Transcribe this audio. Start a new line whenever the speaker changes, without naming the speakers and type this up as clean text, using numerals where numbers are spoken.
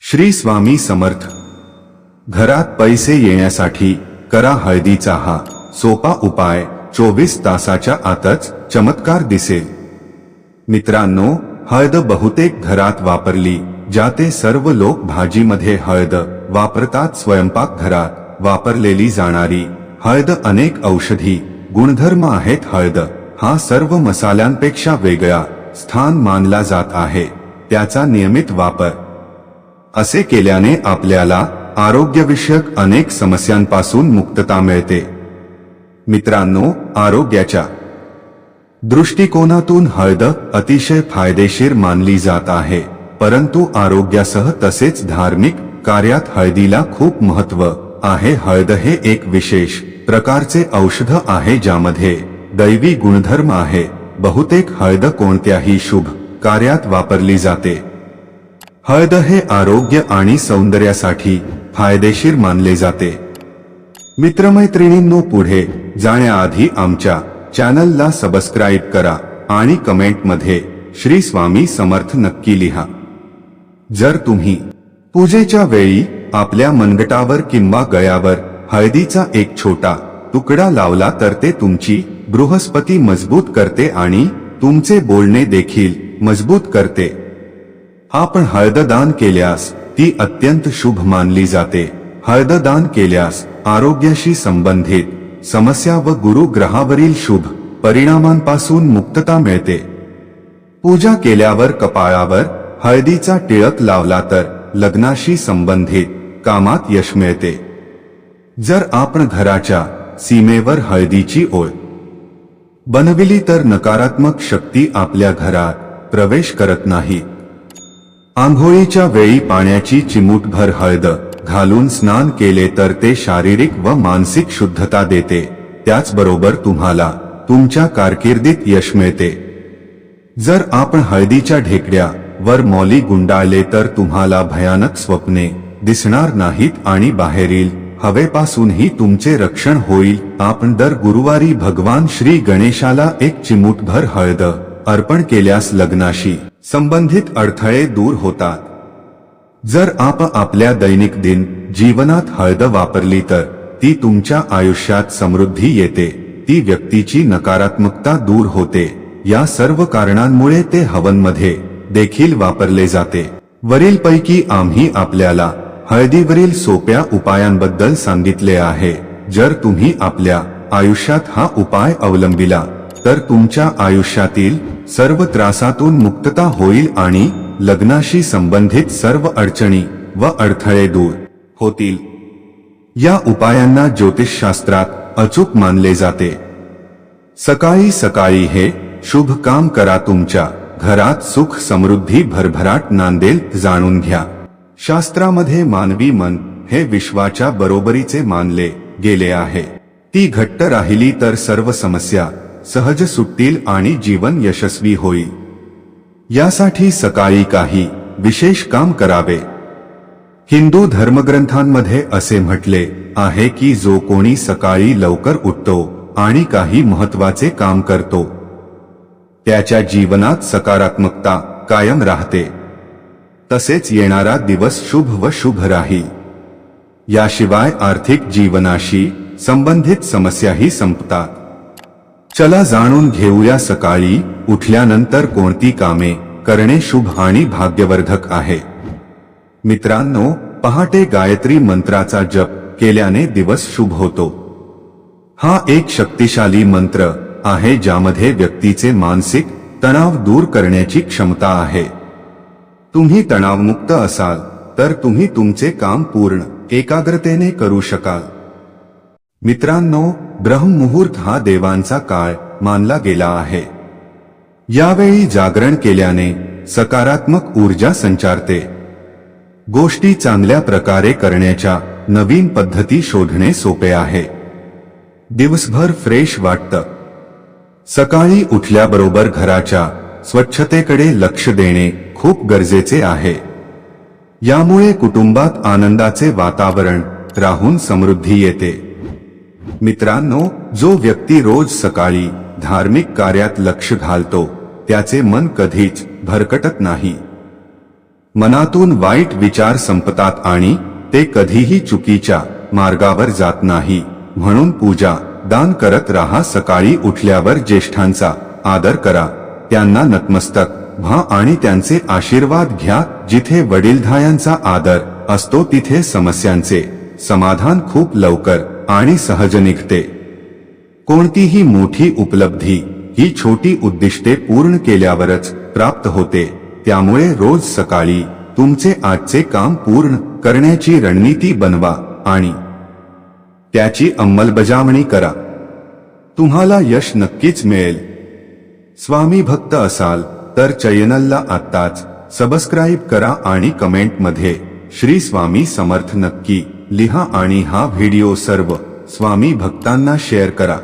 श्री स्वामी समर्थ। घरात पैसे येण्यासाठी करा हळदीचा हा सोपा उपाय। 24 तासाच्या आतच चमत्कार दिसेल। मित्रांनो, हळद बहुतेक घरात वापरली जाते। सर्व लोक भाजीमध्ये हळद वापरतात। स्वयंपाक घरात वापरलेली जाणारी हळद अनेक औषधी गुणधर्म आहेत। हळद हा सर्व मसाल्यांपेक्षा वेगळा स्थान मानला जात आहे। त्याचा नियमित वापर असे केल्याने आपल्याला आरोग्यविषयक अनेक समस्यांपासून मुक्तता मिळते। मित्रांनो, आरोग्याच्या दृष्टिकोनातून हळद अतिशय फायदेशीर मानली जात आहे, परंतु आरोग्यासह तसेच धार्मिक कार्यात हळदीला खूप महत्त्व आहे। हळद हे एक विशेष प्रकारचे औषध आहे ज्यामध्ये दैवी गुणधर्म आहे। बहुतेक हळद कोणत्याही शुभ कार्यात वापरली जाते। हळद हे आरोग्य आणि सौंदर्यासाठी फायदेशीर मानले जाते। मित्रमैत्रिणींनो, पुढे जाण्याआधी आमच्या चॅनलला सबस्क्राइब करा आणि कमेंटमध्ये श्री स्वामी समर्थ नक्की लिहा। जर तुम्ही पूजेच्या वेळी आपल्या मनगटावर किंवा गळ्यावर हळदीचा एक छोटा तुकडा लावला तर ते तुमची बृहस्पती मजबूत करते आणि तुमचे बोलणे देखील मजबूत करते। आपण हळददान केल्यास ती अत्यंत शुभ मानली जाते। हळददान केल्यास आरोग्याशी संबंधित समस्या व गुरु ग्रहावरील शुभ परिणामांपासून मुक्तता मिळते। पूजा केल्यावर कपाळावर हळदीचा टिळक लावला तर लग्नाशी संबंधित कामात यश मिळते। जर आपण घराच्या सीमेवर हळदीची ओळ बनविली तर नकारात्मक शक्ती आपल्या घरात प्रवेश करत नाही। आंघोळीच्या वेळी पाण्याची चिमूटभर हळद घालून स्नान केले तर ते शारीरिक व मानसिक शुद्धता देते। त्याचबरोबर तुम्हाला तुमच्या कारकिर्दीत यश मिळते। जर आपण हळदीच्या ढेकड्या वर मौली गुंडाळले तर तुम्हाला भयानक स्वप्ने दिसणार नाहीत आणि बाहेरील हवेपासूनही तुमचे रक्षण होईल। आपण दर गुरुवारी भगवान श्री गणेशाला एक चिमूटभर हळद अर्पण केल्यास लग्नाशी संबंधित अडथळे दूर होतात। जर आपण आपल्या दैनंदिन जीवनात हळद वापरली तर ती तुमच्या आयुष्यात समृद्धी येते। ती व्यक्तीची नकारात्मकता दूर होते। या सर्व कारणांमुळे ते हवनमध्ये देखील वापरले जाते। वरीलपैकी आम्ही आपल्याला हळदीवरील सोप्या उपायांबद्दल सांगितले आहे। जर तुम्ही आपल्या आयुष्यात हा उपाय अवलंबिला तर तुमच्या आयुष्यातील सर्व त्रासातून मुक्तता होईल आणि लग्नाशी संबंधित सर्व अडचणी व अडथळे दूर होतील। या उपायांना ज्योतिषशास्त्रात अचूक मानले जाते। सकाळी सकाळी हे शुभ काम करा, तुमच्या घरात सुख समृद्धी भरभराट नांदेल। जाणून घ्या, शास्त्रामध्ये मानवी मन हे विश्वाच्या बरोबरीचे मानले गेले आहे। ती घट्ट राहिली तर सर्व समस्या सहज सुटतील आणि जीवन यशस्वी होईल। यासाठी सकाळी काही विशेष काम करावे। हिंदू धर्मग्रंथांमध्ये असे म्हटले आहे की जो कोणी सकाळी लवकर उठतो आणि काही महत्त्वाचे काम करतो त्याच्या जीवनात सकारात्मकता कायम राहते। तसेच येणारा दिवस शुभ व शुभ राहील। याशिवाय आर्थिक जीवनाशी संबंधित समस्याही संपतात। चला जाणून घेऊया सकाळी उठल्यानंतर कोणती कामे करणे शुभ आणि भाग्यवर्धक आहे। मित्रांनो, पहाटे गायत्री मंत्राचा जप केल्याने दिवस शुभ होतो। हा एक शक्तिशाली मंत्र आहे ज्यामध्ये व्यक्तीचे मानसिक तणाव दूर करण्याची क्षमता आहे। तुम्ही तणावमुक्त असाल तर तुम्ही तुमचे काम पूर्ण एकाग्रतेने करू शकाल। मित्रांनो, ब्रह्ममुहूर्त हा देवांचा काळ मानला गेला आहे। यावेळी जागरण केल्याने सकारात्मक ऊर्जा संचारते। गोष्टी चांगल्या प्रकारे करण्याच्या नवीन पद्धती शोधणे सोपे आहे। दिवसभर फ्रेश वाटतं। सकाळी उठल्याबरोबर घराच्या स्वच्छतेकडे लक्ष देणे खूप गरजेचे आहे। यामुळे कुटुंबात आनंदाचे वातावरण राहून समृद्धी येते। मित्रांनो, जो व्यक्ती रोज सकाळी धार्मिक कार्यात लक्ष घालतो त्याचे मन कधीच भरकटत नाही। मनातून वाईट विचार संपतात आणि ते कधीही चुकीच्या मार्गावर जात नाही. म्हणून पूजा दान करत राहा. सकाळी उठल्यावर ज्येष्ठांचा आदर करा, त्यांना नतमस्तक व्हा आणि त्यांचे आशीर्वाद घ्या. जिथे वडीलधाऱ्यांचा आदर असतो तिथे समस्यांचे समाधान खूप लवकर आणि सहज निघते. कोणतीही मोठी उपलब्धी ही छोटी उद्दिष्टे पूर्ण केल्यावरच प्राप्त होते. त्यामुळे रोज सकाळी तुमचे आजचे काम पूर्ण करण्याची रणनीती बनवा आणि त्याची अंमलबजावणी करा. तुम्हाला यश नक्कीच मिळेल. स्वामी भक्त असाल तर चॅनलला आत्ताच सबस्क्राईब करा आणि कमेंटमध्ये श्री स्वामी समर्थ नक्की लिहा आणि हा व्हिडिओ सर्व स्वामी भक्तांना शेअर करा.